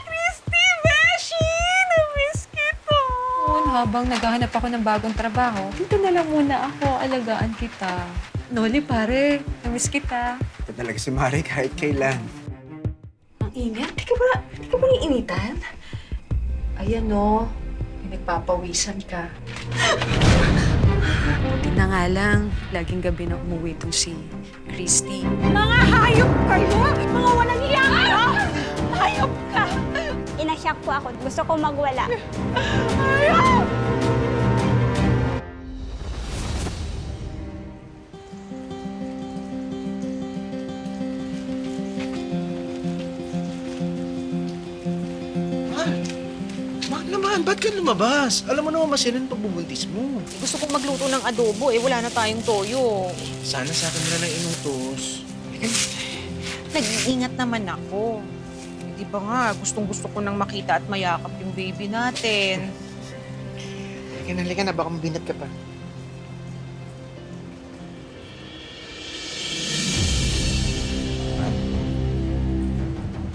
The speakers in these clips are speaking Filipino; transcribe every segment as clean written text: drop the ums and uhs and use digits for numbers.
Christy! Beshi! Na-miss kita! Habang naghahanap ako ng bagong trabaho, dito na lang muna ako. Alagaan kita. Noli, pare. Na-miss kita. Ito talaga si Mari kahit kailan. Ang ingat? Di ka ba initan? Ayan, no. Nagpapawisan ka. Buti na nga lang, laging gabi na umuwi itong si Christy. Mga hayop kayo! Mga walang hiya kayo! Hayop ka! Inasyak po ako. Gusto ko magwala. Hayop! Mahal naman, ba't ka lumabas? Alam mo naman masinin pagbubuntis mo. Gusto kong magluto ng adobo wala na tayong toyo. Sana sa akin na lang inutos. Nag-iingat naman ako. Di ba nga, gustong-gusto ko nang makita at mayakap yung baby natin. Halika na, baka mabinat ka pa.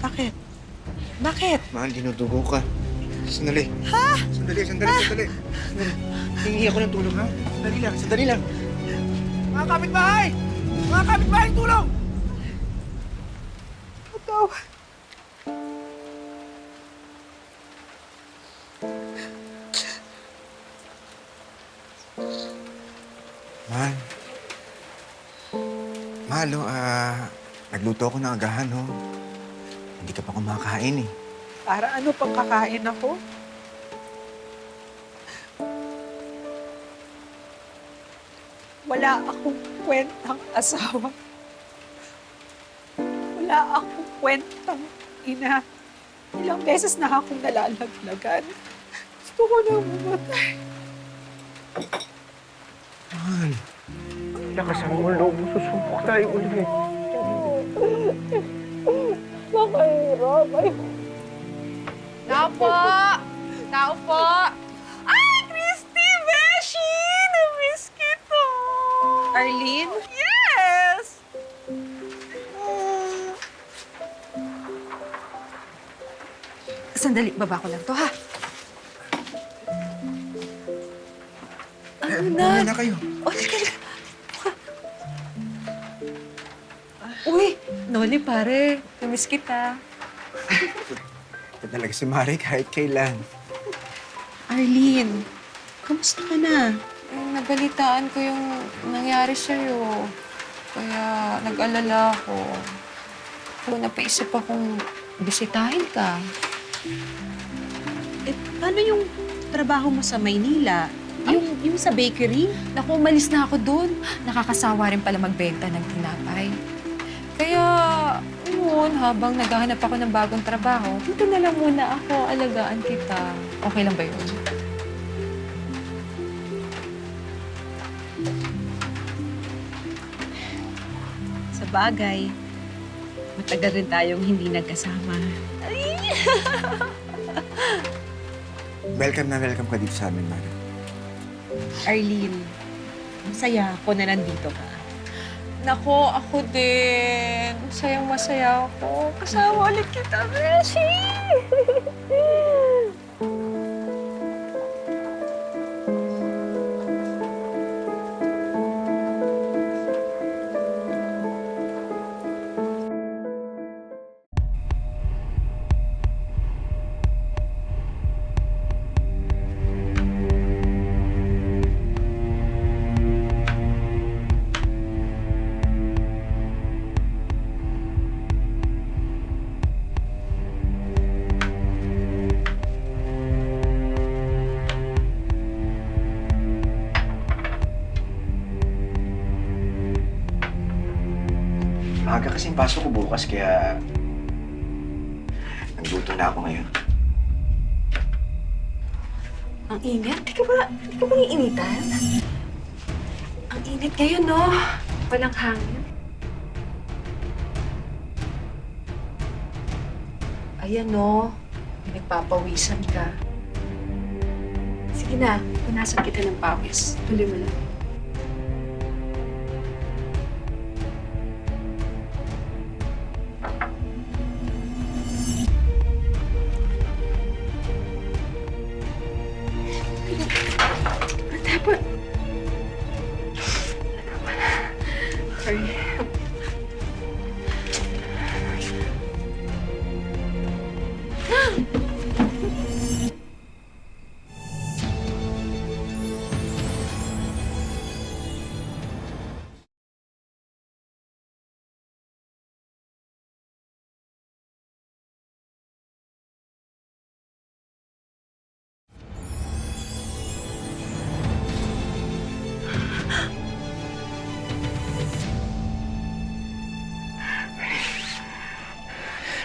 Bakit? Bakit? Mahal, dinudugo ka. Sandali. Ha? Sandali. Hingi ako ng tulong, ha? Sandali lang. Mga kapitbahay! Tulong! Ikaw. Mahal. Mahal, nagluto ako ng agahan, ho. Hindi ka pa kumakain, eh. Para ano pang kakain ako? Wala akong kwentang asawa. Wala akong kwentang ina. Ilang beses na akong nalalaglagan. Gusto ko na mamatay. Mahal. Lakas ang ulo mo. Susubok tayo ulit. Makahirap. Tao po! Ay, Christy! Beshi! Na-miss kita! Arlene? Yes! Sandali, baba ko lang to, ha? Ano na kayo? Oh, lika. Uy, Noli, pare. Na-miss kita. Ito talaga si Mari kahit kailan. Arlene, kamusta ka na? Nabalitaan ko yung nangyari sa'yo. Kaya nag-alala ako. Kung napaisip akong bisitahin ka. Paano yung trabaho mo sa Maynila? Yung sa bakery? Naku, umalis na ako doon. Nakakasawa rin pala magbenta ng tinapay. Kaya, yun, habang naghahanap ako ng bagong trabaho, dito na lang muna ako. Alagaan kita. Okay lang ba yun? Sa bagay, matagal rin tayong hindi nagkasama. Welcome ka dito sa amin, Mari. Arlene, masaya ako na nandito ka. Nako, ako din. Masayang-masaya ako. Kasama ulit kita, Beshi! Maaga kasing pasok ko bukas, kaya nagluto na ako ngayon. Ang init? Di ka ba iinitan? Ang init ngayon, no? Walang hangin. Ayan, no? Nagpapawisan ka. Sige na, punasan kita ng pawis. Tuloy mo lang.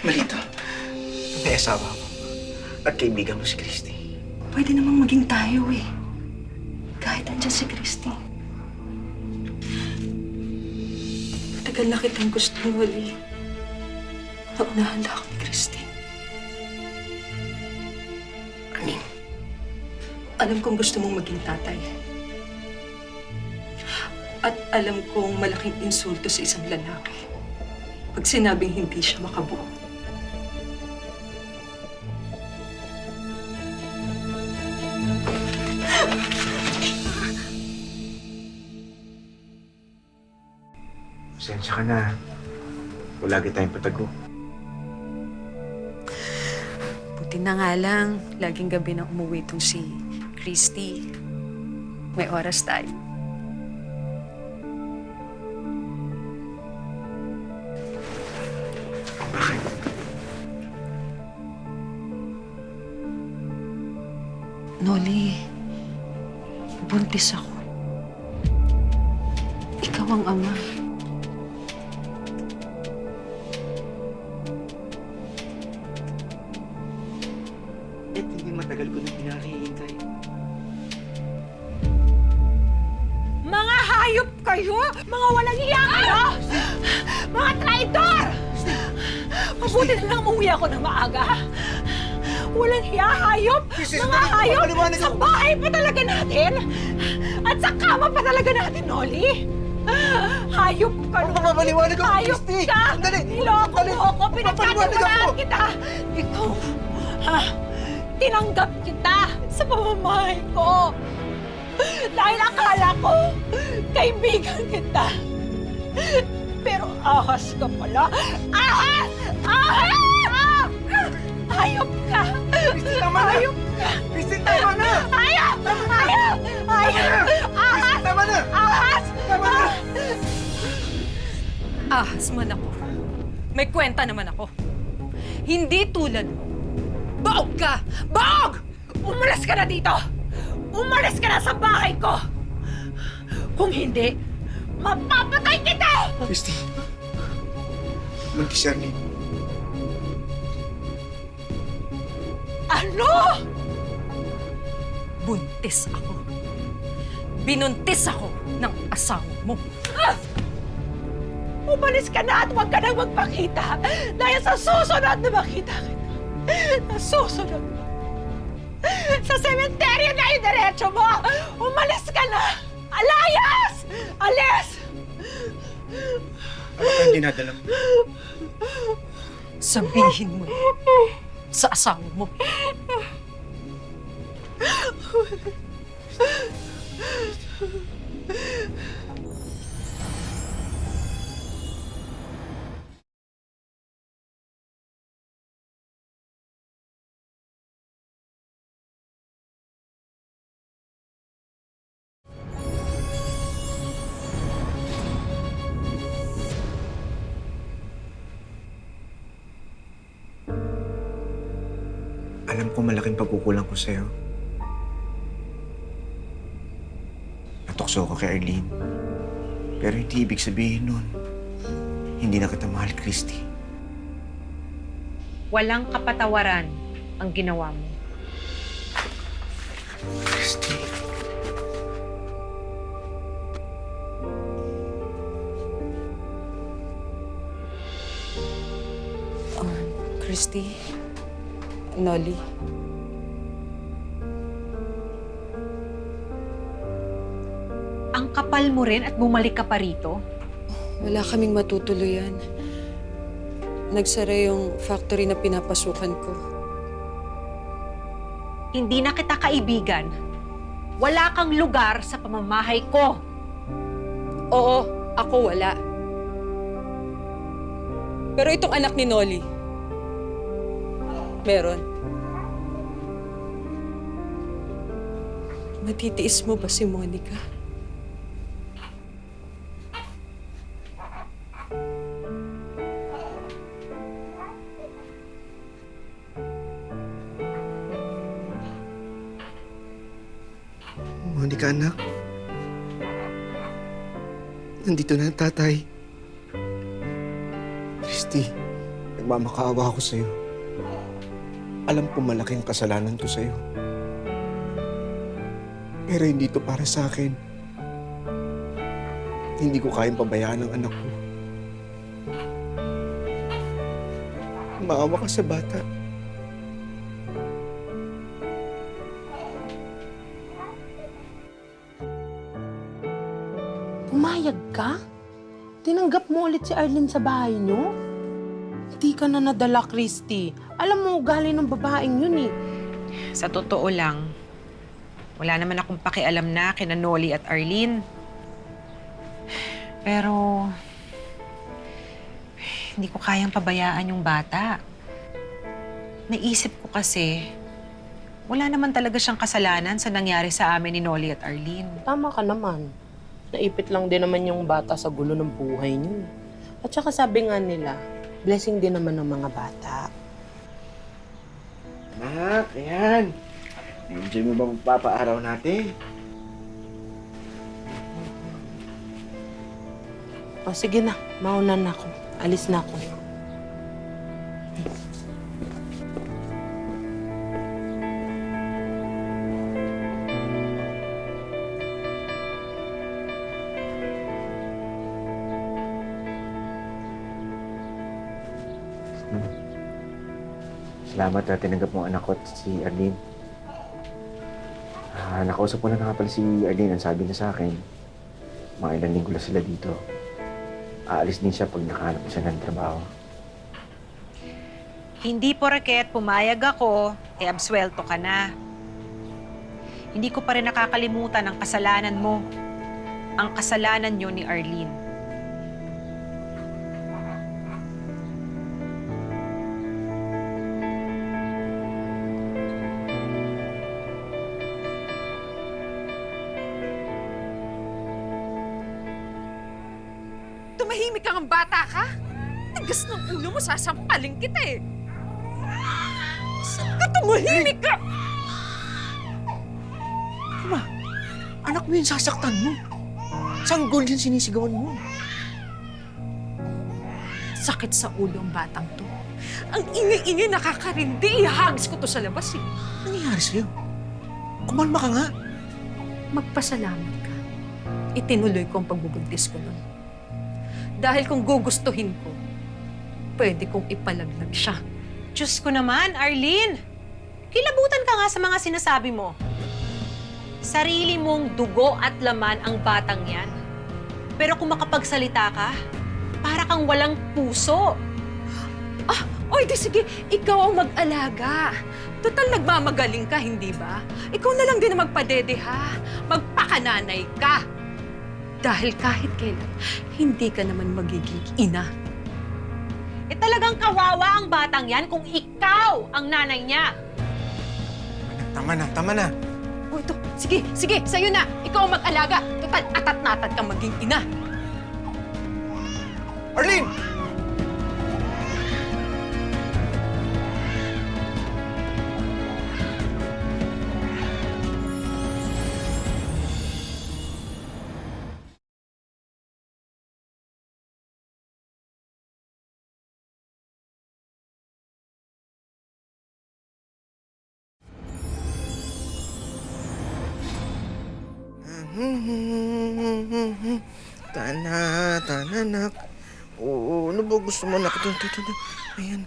Malito. May asawa ko. At kaibigan mo si Christy. Pwede namang maging tayo eh. Kahit andyan si Christy. Matagal na kitang gusto, Wally. Naunahan na ako ni Christy. Aning, Alam kong gusto mong maging tatay. At alam kong malaking insulto sa isang lalaki pag sinabing hindi siya makabuo. pasensya ka na. Wala tayong patago. Buti na nga lang, laging gabi na umuwi itong si Christy. May oras tayo. Bakit? Noli, buntis ako. Ikaw ang ama. Hindi matagal ko na pinakihintay. Mga hayop kayo! Mga walang hiya kayo! Mga traitor! Mabuti na lang umuwi ako ng maaga. Walang hiya, hayop! Mrs. Mga hayop! Maliwanag Sa ako. bahay pa talaga natin! At sa kama pa talaga natin, Noli! Hayop ka! Ano ba maliwanag ako, Hayop Christy? ka! Sandali! Niloko Sandali! mo ako! Papaliwanag Pinagkatiwalaan ako! kita! Ikaw, ha? Tinanggap kita sa pamamahay ko! Dahil akala ko, kaibigan kita. Pero ahas ka pala. Ahas! Ahas! Hayop ka! Christy, tama na! Hayop ka! Christy, tama na! Hayop! Hayop! Hayop! Ahas! Tama na! Ahas! Tama na! Ahas man ako. May kwenta naman ako. Hindi tulad mo. Baog ka! Baog! Umalis ka na dito! Umalis ka na sa bahay ko! Kung hindi, mapapatay kita! Christy. Buntis si Arlene. Ano? Buntis ako. Binuntis ako ng asawa mo. Umalis ka na at huwag ka nang magpakita dahil sa susunod na makita kita. Sa susunod. Sa sementeryo na yung diretso mo! Umalis ka na! Alayas! Alis! Ano ka hindi nadala mo? Sabihin mo sa asawa mo. Alam ko malaking pagkukulang ko sa'yo. Natukso ko kay Arlene. Pero hindi ibig sabihin nun, hindi na kita mahal, Christy. Walang kapatawaran ang ginawa mo. Christy. Christy, Noli, Ang kapal mo rin at bumalik ka pa rito? wala kaming matutuluyan. Nagsara yung factory na pinapasukan ko. Hindi na kita kaibigan. Wala kang lugar sa pamamahay ko. Oo, ako wala. Pero itong anak ni Noli, meron. Matitiis mo ba si Monica? Monica, anak. Nandito na ang tatay. Christy, Nagmamakaawa ako sa'yo. Alam ko malaking kasalanan ko sa'yo. Pero hindi to para sa akin. Hindi ko kayang pabayaan ang anak ko. Maawa ka sa bata. Pumayag ka? Tinanggap mo ulit si Arlene sa bahay niyo? Hindi ka na nadala, Christy. Alam mo, ugali ng babaeng yun eh. Sa totoo lang, wala naman akong pakialam na kina Noli at Arlene. Pero, hindi ko kayang pabayaan yung bata. Naisip ko kasi, wala naman talaga siyang kasalanan sa nangyari sa amin ni Noli at Arlene. Tama ka naman. Naipit lang din naman yung bata sa gulo ng buhay niyo. At saka sabi nga nila, blessing din naman ng mga bata. Anak, ayan. Na-enjoy mo ba magpapaaraw natin? O sige na, mauna na ako. Alis na ako. Salamat na tinanggap mo ang anak ko at si Arlene. Nakausap ko na nga pala si Arlene. Ang sabi niya sa akin, mga ilang linggo na sila dito. Aalis din siya pag nakahanap siya ng trabaho. Hindi porket pumayag ako, absuelto ka na. Hindi ko pa rin nakakalimutan ang kasalanan mo. Ang kasalanan niyo ni Arlene. Tumahimik kang bata ka? Tigas ng ulo mo, sasampaling kita eh. Saan ka tumahimik ka? Ma, anak mo yung sasaktan mo. Sanggol yan sinisigawan mo. Sakit sa ulo ang batang to. Ang ingay-ingay nakakarindi. Ihags ko to sa labas eh. Ano nangyayari sa'yo? Kumalma ka nga. Magpasalamat ka. Itinuloy ko ang pagbubuntis ko nun. Dahil kung gugustuhin ko, pwede kong ipalaglag siya. Diyos ko naman, Arlene! Kilabutan ka nga sa mga sinasabi mo. Sarili mong dugo at laman ang batang yan. Pero kung makapagsalita ka, para kang walang puso. Oy, di sige, ikaw ang mag-alaga. Total, nagmamagaling ka, hindi ba? Ikaw na lang din ang magpadede, ha? Magpakananay ka. Dahil kahit kailan, hindi ka naman magiging ina. Eh talagang kawawa ang batang yan kung ikaw ang nanay niya. Tama na, tama na. O ito, sige, sa'yo na. Ikaw ang mag-alaga. Total, atat-natat kang maging ina. Arlene! Tananak. Oo, ano ba gusto mo, anak? Ito. Ayan.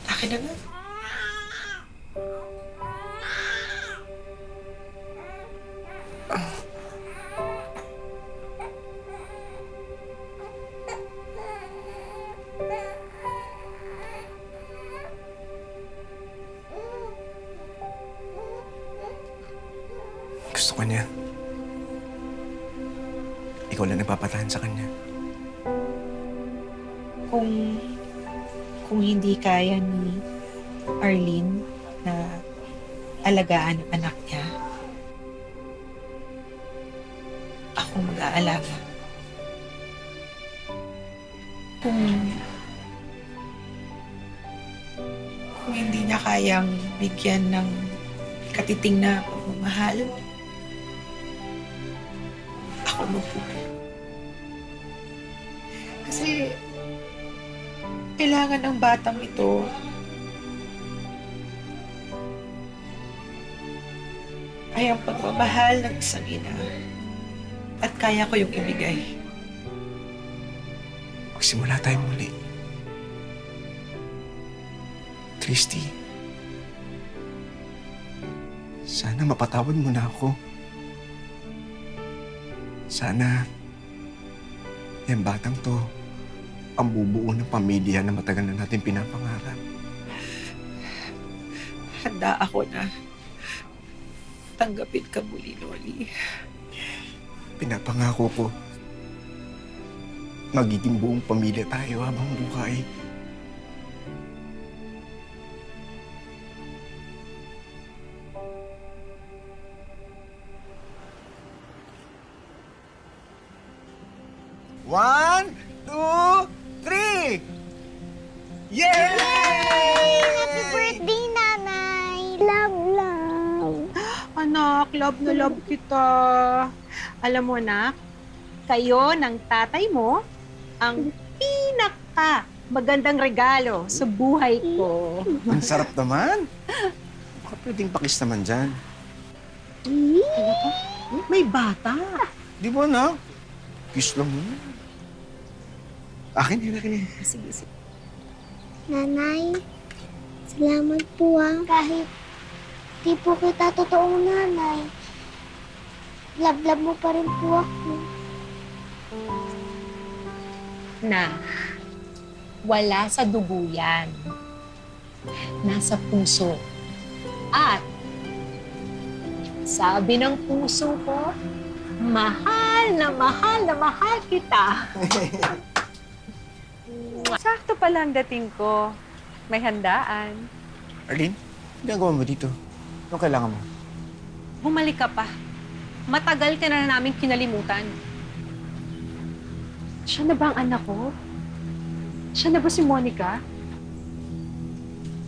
Akin na nga. Gusto ko niya. Ikaw lang nagpapatahan sa kanya. Kung hindi kaya ni Arlene na alagaan ang anak niya, ako mag-aalaga. Kung hindi niya kayang bigyan ng katiting na pagmamahal, ako magpupo. Kasi kailangan ng batang ito ay ang pagmamahal ng isang ina. At kaya ko yung ibigay. Magsimula tayo muli. Christy, sana mapatawad mo na ako. Sana yung batang to ang bubuo ng pamilya na matagal na natin pinapangarap. Handa ako na tanggapin ka muli, Loli. Pinapangako ko, magiging buong pamilya tayo habang buhay. One, two, three! Yay! Happy birthday, Nanay! Love, love! Anak, love na love kita. Alam mo, anak, kayo ng tatay mo ang pinaka magandang regalo sa buhay ko. Ang sarap naman. Baka pwedeng pakis naman dyan. May bata. Di ba na? Kiss lang mo. Akin yun. Sige, sige. Nanay, salamat po kahit di po kita totoong nanay. Love mo pa rin po ako. Na, wala sa dugo yan. Nasa puso. At, sabi ng puso ko, mahal na mahal na mahal kita. Sakto pala ang dating ko. May handaan. Arlene, ginagawa mo dito? Anong kailangan mo? Bumalik ka pa. Matagal ka na namin kinalimutan. Siya na ba ang anak ko? Siya na ba si Monica?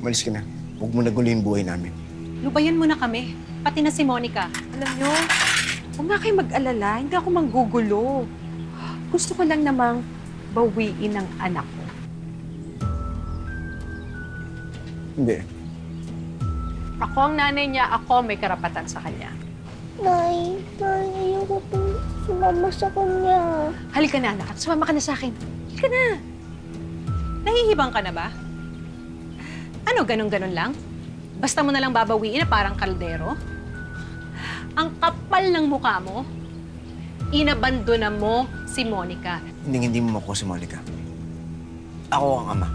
Umalis ka na. Huwag mo nagulo yung buhay namin. Lubayan mo na kami. Pati na si Monica. Alam nyo, huwag nga kayo mag-alala. Hindi ako manggugulo. Gusto ko lang namang bawiin ang anak ko. Hindi. Ako ang nanay niya, ako may karapatan sa kanya. Nay, ayoko po sumama sa kanya. Halika na, anak. Sumama ka na sa akin. Halika na. Nahihibang ka na ba? Ano, ganun-ganun lang? Basta mo na lang babawiin na parang kaldero? Ang kapal ng mukha mo, inabandona mo si Monica. Hindi mo ako si Monica. Ako ang ama.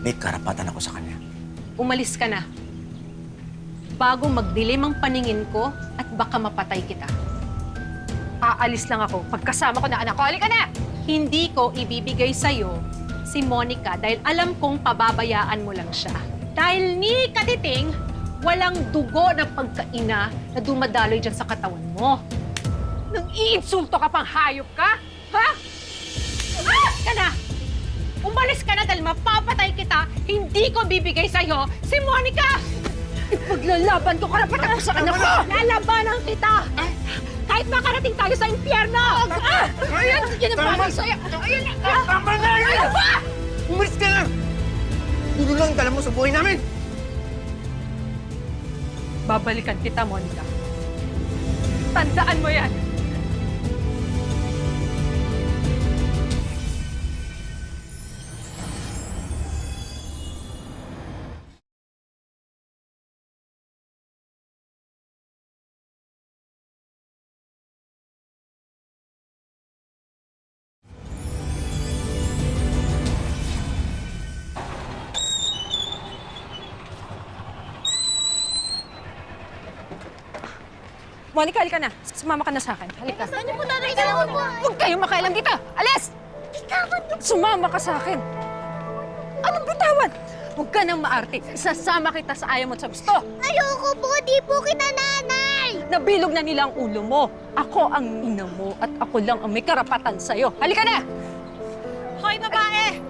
May karapatan ako sa kanya. Umalis ka na. Bago magdilim ang paningin ko at baka mapatay kita. Aalis lang ako. Pagkasama ko na anak ko, halika na! Hindi ko ibibigay sa'yo si Monica dahil alam kong pababayaan mo lang siya. Dahil ni Katiting, walang dugo ng pagkaina na dumadaloy dyan sa katawan mo. Nang iinsulto ka pang hayop ka? Ha? Umalis ka na! Umalis ka na dahil mapapatay kita, hindi ko bibigay sa'yo si Monica! Ipaglalaban ko karapatan ko sa anak ko! Lalabanan kita! Kahit makarating tayo sa impyerno! Ayan! Yan ang bagay sa'yo! Ayan! Tama na yan! Ano ba? Umalis ka na! Puro lang dala mo sa buhay namin! Babalikan kita, Monica. Tandaan mo yan! Monica, halika na. Sumama ka na sa akin. Halika. Saan niyo po nanay? Saan po? Huwag kayong makailam dito! Alis! Sumama ka sa akin. Anong bitawan? Huwag ka nang maarte. Isasama kita sa ayaw mo at sa gusto. Ayoko po, di po kita nanay! Nabilog na nila ang ulo mo. Ako ang ina mo at ako lang ang may karapatan sa'yo. Halika na! Hoy, babae!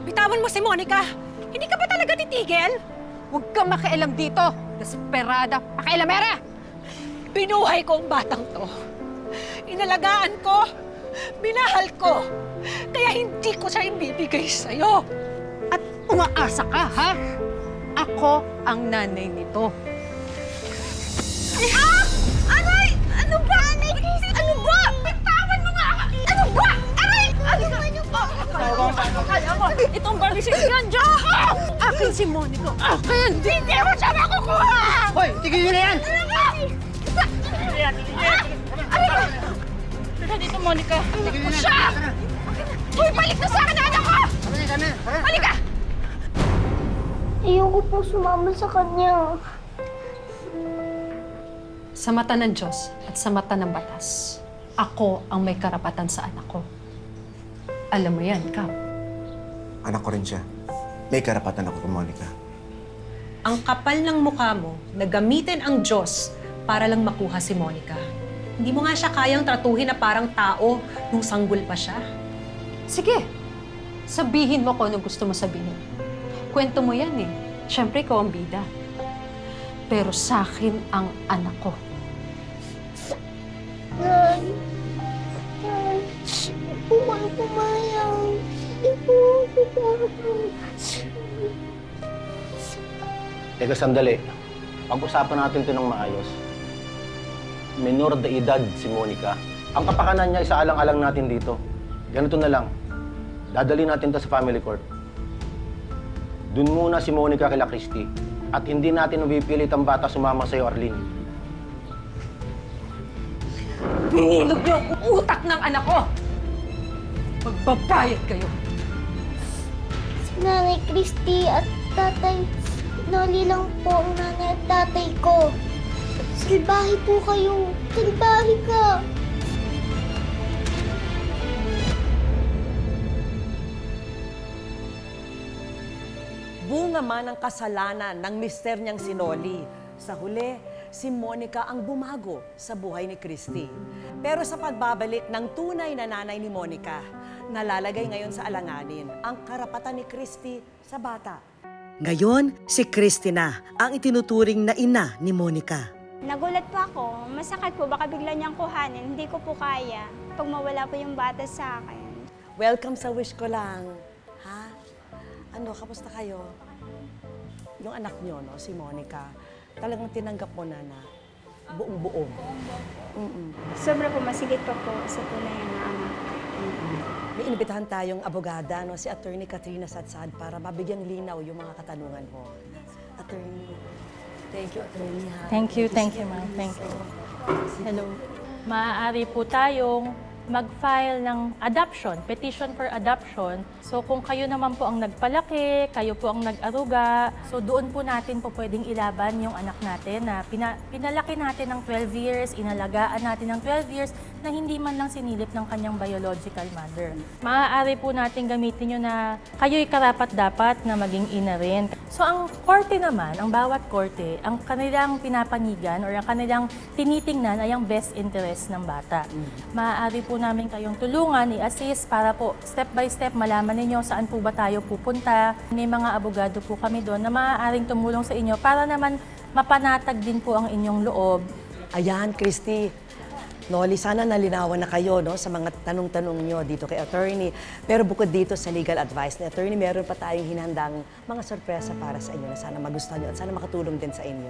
Bitawan mo si Monica! Hindi ka ba talaga titigil? Huwag kang makialam dito. Desperada, pakialamera! Binuhay ko ang batang to. Inalagaan ko, minahal ko. Kaya hindi ko siya ibibigay sa'yo. At umaasa ka, ha? Ako ang nanay nito. Aray! Ano ba? Ano ba? Bitawan mo nga! Ano ba? Aray! Ano ba? Kaya mo, itong balisig yan, Diyan! Akin si Monica. Akin! Hindi mo siya makukuha! Hoy, tigil nyo na yan! Dito, Monica. Tigil nyo na Siya! yan! Uy, balik na sa akin, anak ko! Balik ka! Ayoko po sumama sa kanya. Sa mata ng Diyos at sa mata ng batas, ako ang may karapatan sa anak ko. Alam mo yan, Kap. Anak ko rin siya. May karapatan ako kay Monica. Ang kapal ng mukha mo na gamitin ang Diyos para lang makuha si Monica. Hindi mo nga siya kayang tratuhin na parang tao nung sanggol pa siya. Sige, sabihin mo kung ano gusto mo sabihin. Kwento mo yan eh. Siyempre, ikaw ang bida. Pero sa akin ang anak ko. Nay, Nay, hindi po kayo pumayang. Hindi po ako pumayang. Teka, sandali. Pag-usapan natin ito ng maayos. Menor de edad si Monica. Ang kapakanan niya, isaalang-alang natin dito. Ganito na lang. Dadali natin to sa family court. Doon muna si Monica kila Christy. At hindi natin mapipilit ang bata sumama sa'yo, Arlene. Binilog niyo ang utak ng anak ko! Magbabayad kayo! Si Nanay Christy at Tatay Noli lang po ang nanay at tatay ko. Salbahe po kayo. Salbahe ka. Bunga man ang kasalanan ng mister niyang si Noli. Sa huli, si Monica ang bumago sa buhay ni Christy. Pero sa pagbabalik ng tunay na nanay ni Monica, nalalagay ngayon sa alanganin ang karapatan ni Christy sa bata. Ngayon, si Christy na ang itinuturing na ina ni Monica. Nagulat po ako. Masakit po. Baka bigla niyang kuhanin. Hindi ko po kaya. Pag mawala po yung bata sa akin. Welcome sa Wish Ko Lang. Ha? Ano, kamusta kayo? Yung anak niyo, no, si Monica, talagang tinanggap mo na buong-buo. Sobra po masigit pa po sa tunay na anak. May inibitahan tayong abogada, no, si Attorney Katrina Satsad, para mabigyang linaw yung mga katanungan mo. Attorney, thank you, Attorney. Ha? Thank you, ma'am. Thank you. Hello. Maaari po tayong mag-file ng adoption, petition for adoption. So kung kayo naman po ang nagpalaki, kayo po ang nag-aruga, so doon po natin po pwedeng ilaban yung anak natin na pinalaki natin ng 12 years, inalagaan natin ng 12 years na hindi man lang sinilip ng kanyang biological mother. Maaari po natin gamitin yun na kayo'y karapat-dapat na maging ina rin. So ang korte naman, ang bawat korte, ang kanilang pinapanigan or ang kanilang tinitingnan ay ang best interest ng bata. Maaari po namin kayong tulungan, i-assist para po step by step malaman ninyo saan po ba tayo pupunta. May mga abogado po kami doon na maaaring tumulong sa inyo para naman mapanatag din po ang inyong loob. Ayan, Christy. Noli, sana nalinawan na kayo, no, sa mga tanong-tanong nyo dito kay Attorney. Pero bukod dito sa legal advice ni Attorney, meron pa tayong hinandang mga sorpresa para sa inyo na sana magustuhan nyo at sana makatulong din sa inyo.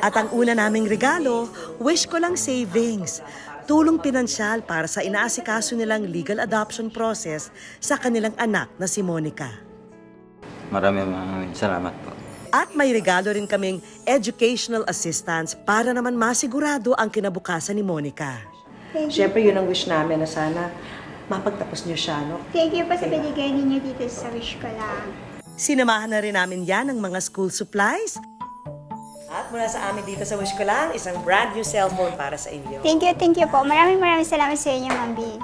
At ang una naming regalo, Wish Ko Lang Savings. Tulong pinansyal para sa inaasikaso nilang legal adoption process sa kanilang anak na si Monica. Maraming salamat po. At may regalo rin kaming educational assistance para naman masigurado ang kinabukasan ni Monica. Siyempre, yun ang wish namin na sana mapagtapos niyo siya, no? Thank you po sa binigay ninyo dito sa Wish Ko Lang. Sinamahan na rin namin yan ng mga school supplies. At mula sa amin dito sa Wish Ko Lang, isang brand new cellphone para sa inyo. Thank you po. Maraming salamat sa inyo, Ma'am Baby.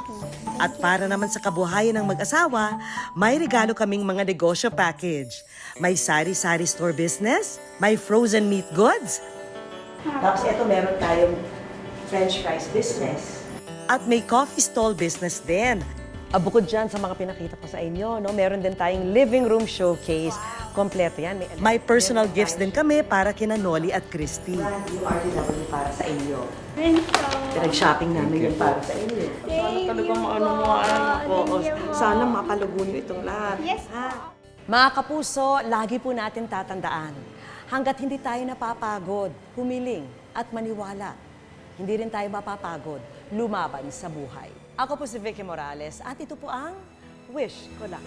At para naman sa kabuhayan ng mag-asawa, may regalo kaming mga negosyo package. May sari-sari store business, may frozen meat goods, Tapos ito, meron tayong French fries business. at may coffee stall business din. Bukod dyan sa mga pinakita ko sa inyo, no, meron din tayong living room showcase. Kompleto yan. May personal gifts din kami para kina Noli at Christy. Yung RTW para sa inyo. Thank you. Pinag-shopping namin yun para sa inyo. Sana talagang Sana mapalugo niyo itong lahat. Yes Ha? Mga kapuso, lagi po natin tatandaan. Hanggat hindi tayo napapagod, humiling at maniwala, hindi rin tayo mapapagod lumaban sa buhay. Ako po si Vicky Morales at ito po ang Wish Ko Lang.